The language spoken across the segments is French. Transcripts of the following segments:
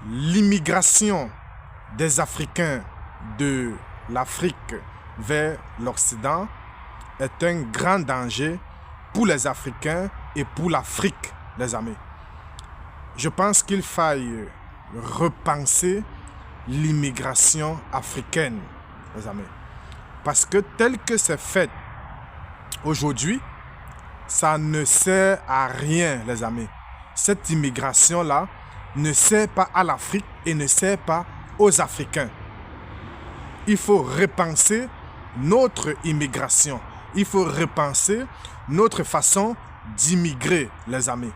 l'immigration des Africains de l'Afrique vers l'Occident est un grand danger pour les Africains et pour l'Afrique, les amis. Je pense qu'il faille repenser l'immigration africaine, les amis. Parce que tel que c'est fait aujourd'hui, ça ne sert à rien, les amis. Cette immigration-là ne sert pas à l'Afrique et ne sert pas aux Africains. Il faut repenser notre immigration. Il faut repenser notre façon d'immigrer, les amis.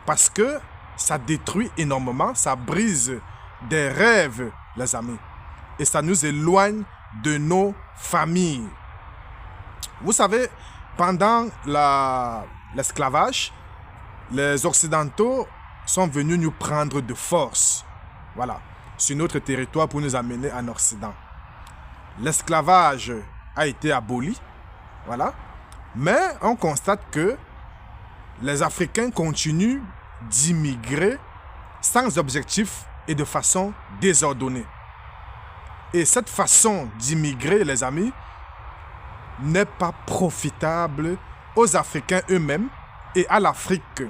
Parce que ça détruit énormément, ça brise des rêves, les amis. Et ça nous éloigne de nos familles. Vous savez, pendant l'esclavage, les Occidentaux sont venus nous prendre de force, voilà, sur notre territoire pour nous amener en Occident. L'esclavage a été aboli, voilà, mais on constate que les Africains continuent d'immigrer sans objectif et de façon désordonnée. Et cette façon d'immigrer, les amis, n'est pas profitable aux Africains eux-mêmes et à l'Afrique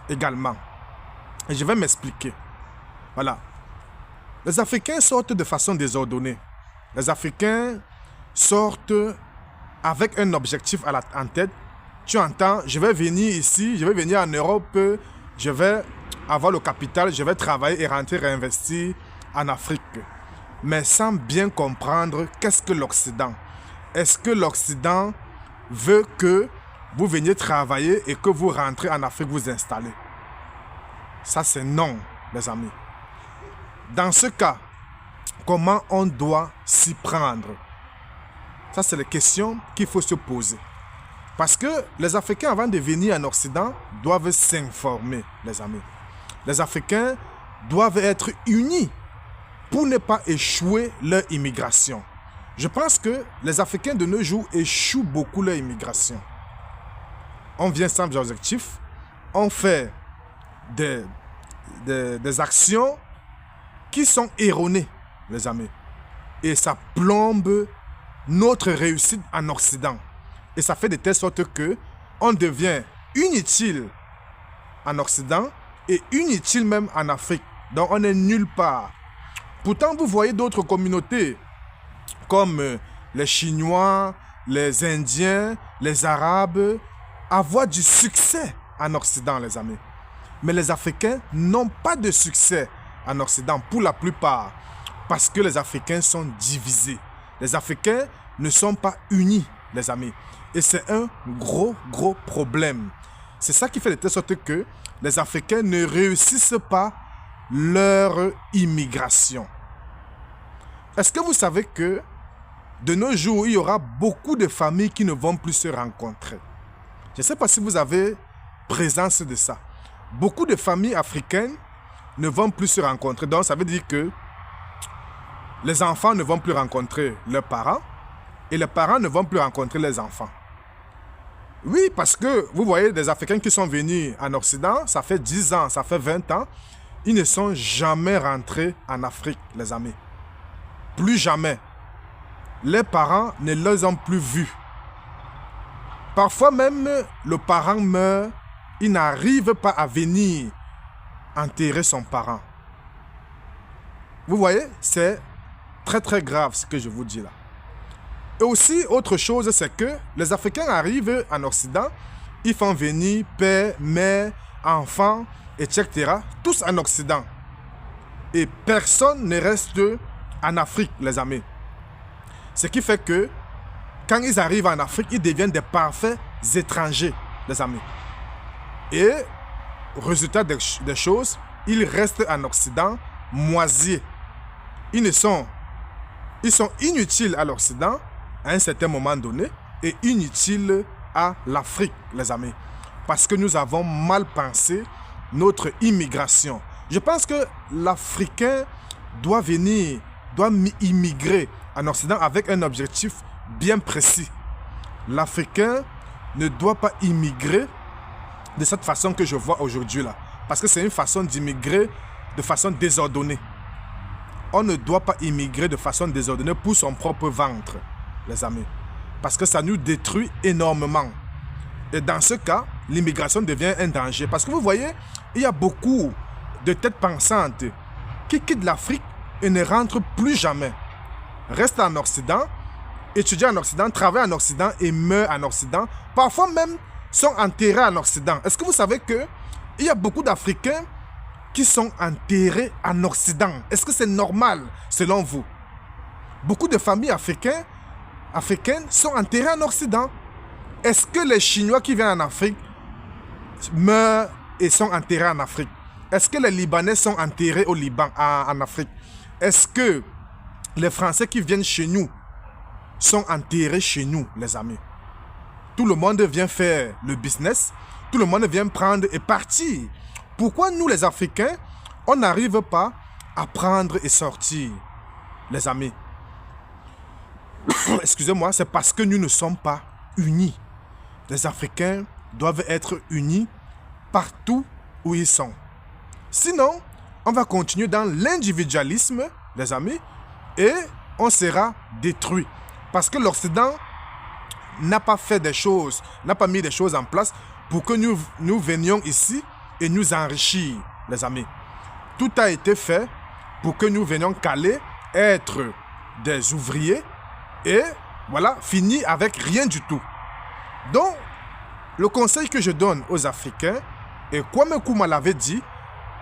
également. Et je vais m'expliquer. Voilà. Les Africains sortent de façon désordonnée. Les Africains sortent avec un objectif en tête. Tu entends, je vais venir ici, je vais venir en Europe, je vais avoir le capital, je vais travailler et rentrer réinvestir en Afrique. Mais sans bien comprendre qu'est-ce que l'Occident. Est-ce que l'Occident veut que vous veniez travailler et que vous rentrez en Afrique vous installer? Ça, c'est non, les amis. Dans ce cas, comment on doit s'y prendre? Ça, c'est les questions qu'il faut se poser. Parce que les Africains, avant de venir en Occident, doivent s'informer, les amis. Les Africains doivent être unis pour ne pas échouer leur immigration. Je pense que les Africains de nos jours échouent beaucoup leur immigration. On vient sans objectif, on fait des actions qui sont erronées, les amis. Et ça plombe notre réussite en Occident. Et ça fait de telle sorte que on devient inutile en Occident et inutile même en Afrique. Donc on n'est nulle part. Pourtant, vous voyez d'autres communautés comme les Chinois, les Indiens, les Arabes avoir du succès en Occident, les amis. Mais les Africains n'ont pas de succès en Occident pour la plupart parce que les Africains sont divisés. Les Africains ne sont pas unis, les amis. Et c'est un gros problème. C'est ça qui fait de telle sorte que les Africains ne réussissent pas leur immigration. Est-ce que vous savez que de nos jours, il y aura beaucoup de familles qui ne vont plus se rencontrer? Je ne sais pas si vous avez présence de ça. Beaucoup de familles africaines ne vont plus se rencontrer. Donc, ça veut dire que les enfants ne vont plus rencontrer leurs parents et les parents ne vont plus rencontrer les enfants. Oui, parce que vous voyez des Africains qui sont venus en Occident, ça fait 10 ans, ça fait 20 ans, ils ne sont jamais rentrés en Afrique, les amis. Plus jamais. Les parents ne les ont plus vus. Parfois même, le parent meurt, il n'arrive pas à venir enterrer son parent. Vous voyez, c'est très grave ce que je vous dis là. Et aussi, autre chose, c'est que les Africains arrivent en Occident, ils font venir père, mère, enfants, etc. Tous en Occident. Et personne ne reste en Afrique, les amis. Ce qui fait que, quand ils arrivent en Afrique, ils deviennent des parfaits étrangers, les amis. Et, résultat des choses, ils restent en Occident moisis. Ils sont inutiles à l'Occident, à un certain moment donné, et inutiles à l'Afrique, les amis. Parce que nous avons mal pensé notre immigration. Je pense que l'Africain doit immigrer en Occident avec un objectif bien précis. L'Africain ne doit pas immigrer de cette façon que je vois aujourd'hui là. Parce que c'est une façon d'immigrer de façon désordonnée. On ne doit pas immigrer de façon désordonnée pour son propre ventre, les amis. Parce que ça nous détruit énormément. Et dans ce cas, l'immigration devient un danger. Parce que vous voyez, il y a beaucoup de têtes pensantes qui quittent l'Afrique et ne rentrent plus jamais. Restent en Occident, étudient en Occident, travaillent en Occident et meurent en Occident. Parfois même sont enterrés en Occident. Est-ce que vous savez qu'il y a beaucoup d'Africains qui sont enterrés en Occident? Est-ce que c'est normal selon vous? Beaucoup de familles africaines sont enterrées en Occident. Est-ce que les Chinois qui viennent en Afrique meurent et sont enterrés en Afrique? Est-ce que les Libanais sont enterrés au Liban, en Afrique? Est-ce que les Français qui viennent chez nous sont enterrés chez nous, les amis? Tout le monde vient faire le business. Tout le monde vient prendre et partir. Pourquoi nous, les Africains, on n'arrive pas à prendre et sortir, les amis? Excusez-moi, c'est parce que nous ne sommes pas unis. Les Africains doivent être unis partout où ils sont. Sinon, on va continuer dans l'individualisme, les amis, et on sera détruit. Parce que l'Occident n'a pas fait des choses, n'a pas mis des choses en place pour que nous venions ici et nous enrichir, les amis. Tout a été fait pour que nous venions caler, être des ouvriers et voilà, finir avec rien du tout. Donc, le conseil que je donne aux Africains, et Kwame Nkrumah l'avait dit,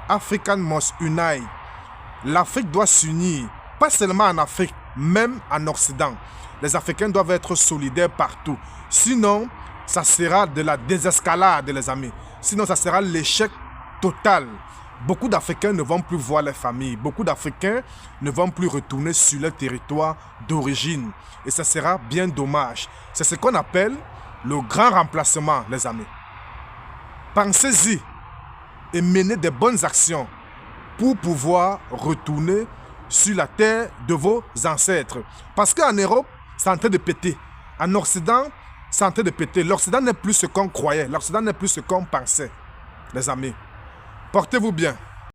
African must unite. L'Afrique doit s'unir, pas seulement en Afrique, même en Occident. Les Africains doivent être solidaires partout. Sinon, ça sera de la désescalade, les amis. Sinon, ça sera l'échec total. Beaucoup d'Africains ne vont plus voir les familles. Beaucoup d'Africains ne vont plus retourner sur leur territoire d'origine. Et ça sera bien dommage. C'est ce qu'on appelle le grand remplacement, les amis. Pensez-y et menez des bonnes actions pour pouvoir retourner sur la terre de vos ancêtres. Parce qu'en Europe, c'est en train de péter. En Occident, c'est en train de péter. L'Occident n'est plus ce qu'on croyait. L'Occident n'est plus ce qu'on pensait. Les amis, portez-vous bien.